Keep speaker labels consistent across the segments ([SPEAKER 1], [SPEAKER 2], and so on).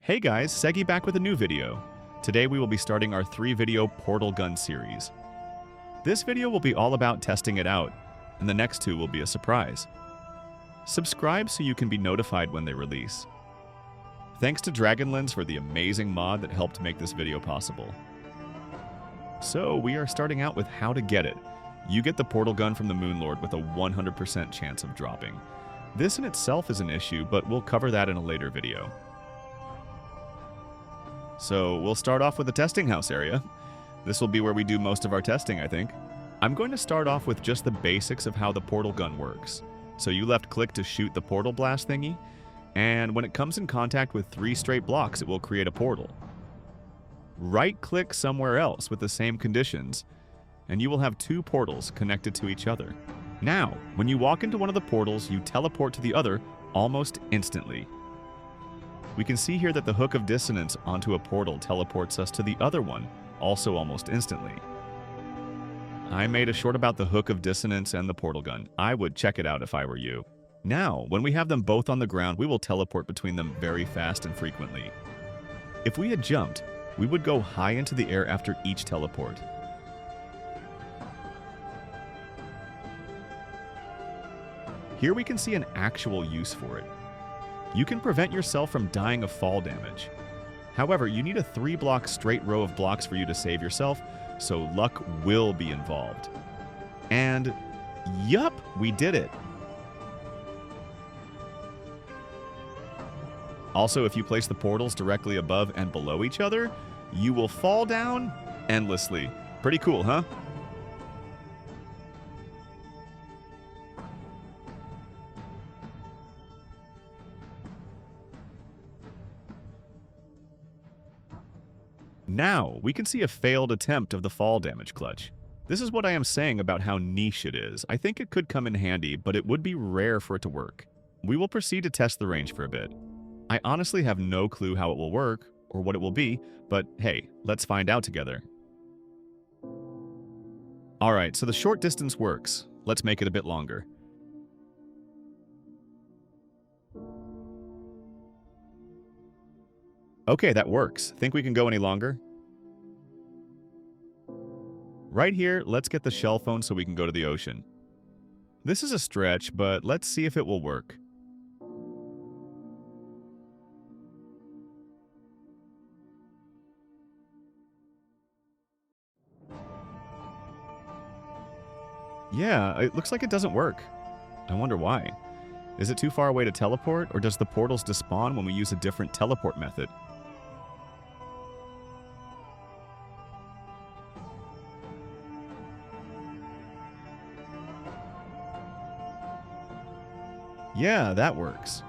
[SPEAKER 1] Hey guys, Segi back with a new video. Today we will be starting our 3-video portal gun series. This video will be all about testing it out, and the next 2 will be a surprise. Subscribe so you can be notified when they release. Thanks to Dragonlens for the amazing mod that helped make this video possible. So we are starting out with how to get it. You get the portal gun from the Moonlord with a 100% chance of dropping. This in itself is an issue, but we'll cover that in a later video. So we'll start off with the testing house area. This will be where we do most of our testing, I think. I'm going to start off with just the basics of how the portal gun works. So you left click to shoot the portal blast thingy, and when it comes in contact with 3 straight blocks, it will create a portal. Right click somewhere else with the same conditions, and you will have 2 portals connected to each other. Now, when you walk into one of the portals, you teleport to the other almost instantly. We can see here that the hook of dissonance onto a portal teleports us to the other one, also almost instantly. I made a short about the hook of dissonance and the portal gun. I would check it out if I were you. Now, when we have them both on the ground, we will teleport between them very fast and frequently. If we had jumped, we would go high into the air after each teleport. Here we can see an actual use for it. You can prevent yourself from dying of fall damage. However, you need a 3-block straight row of blocks for you to save yourself, so luck will be involved. And yup, we did it! Also, if you place the portals directly above and below each other, you will fall down endlessly. Pretty cool, huh? Now, we can see a failed attempt of the fall damage clutch. This is what I am saying about how niche it is. I think it could come in handy, but it would be rare for it to work. We will proceed to test the range for a bit. I honestly have no clue how it will work, or what it will be, but hey, let's find out together. Alright, so the short distance works. Let's make it a bit longer. Okay, that works. Think we can go any longer? Right here, let's get the shell phone so we can go to the ocean. This is a stretch, but let's see if it will work. Yeah, it looks like it doesn't work. I wonder why. Is it too far away to teleport, or does the portals despawn when we use a different teleport method? Yeah, that works.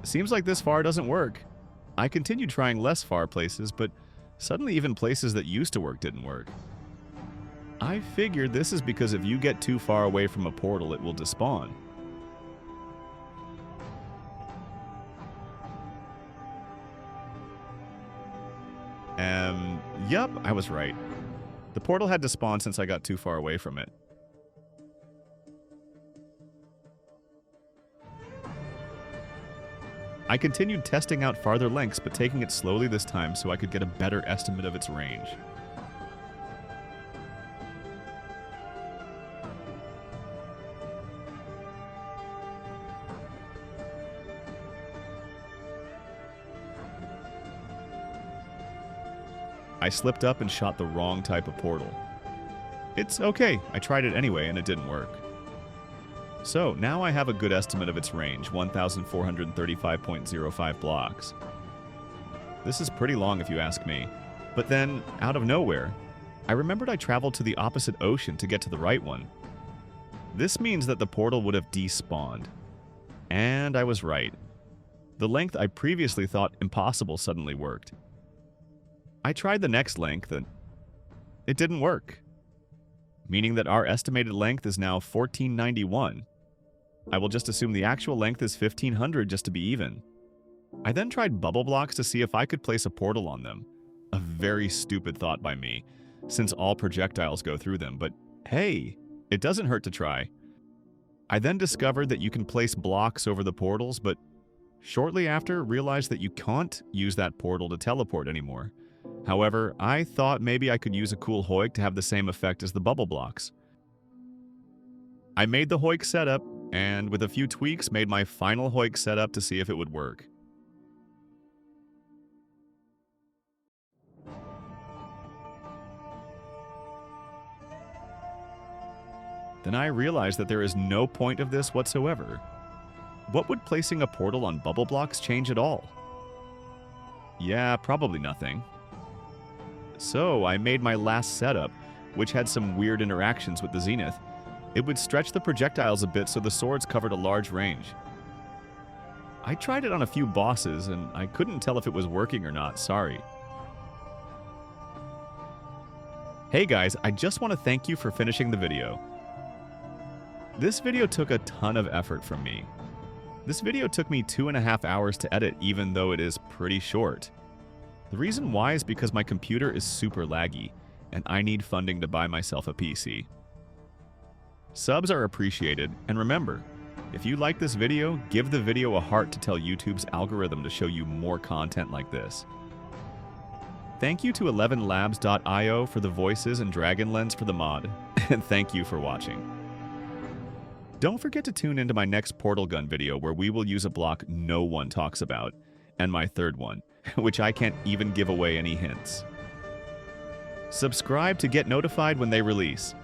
[SPEAKER 1] Seems like this far doesn't work. I continued trying less far places, but suddenly even places that used to work didn't work. I figured this is because if you get too far away from a portal, it will despawn. Yup, I was right. The portal had despawned since I got too far away from it. I continued testing out farther lengths, but taking it slowly this time so I could get a better estimate of its range. I slipped up and shot the wrong type of portal. It's okay, I tried it anyway and it didn't work. So, now I have a good estimate of its range, 1,435.05 blocks. This is pretty long if you ask me. But then, out of nowhere, I remembered I traveled to the opposite ocean to get to the right one. This means that the portal would have despawned. And I was right. The length I previously thought impossible suddenly worked. I tried the next length and it didn't work. meaning that our estimated length is now 1491. I will just assume the actual length is 1500 just to be even. I then tried bubble blocks to see if I could place a portal on them. A very stupid thought by me, since all projectiles go through them, but hey, it doesn't hurt to try. I then discovered that you can place blocks over the portals, but shortly after realized that you can't use that portal to teleport anymore. However, I thought maybe I could use a cool hoik to have the same effect as the bubble blocks. I made the hoik setup, and with a few tweaks made my final hoik setup to see if it would work. Then I realized that there is no point of this whatsoever. What would placing a portal on bubble blocks change at all? Yeah, probably nothing. So I made my last setup, which had some weird interactions with the zenith. It would stretch the projectiles a bit so the swords covered a large range. I tried it on a few bosses, and I couldn't tell if it was working or not, sorry. Hey guys, I just want to thank you for finishing the video. This video took a ton of effort from me. This video took me 2.5 hours to edit, even though it is pretty short. The reason why is because my computer is super laggy, and I need funding to buy myself a PC. Subs are appreciated, and remember, if you like this video, give the video a heart to tell YouTube's algorithm to show you more content like this. Thank you to 11labs.io for the voices and Dragonlens for the mod, and thank you for watching. Don't forget to tune into my next portal gun video where we will use a block no one talks about, and my third one, which I can't even give away any hints. Subscribe to get notified when they release.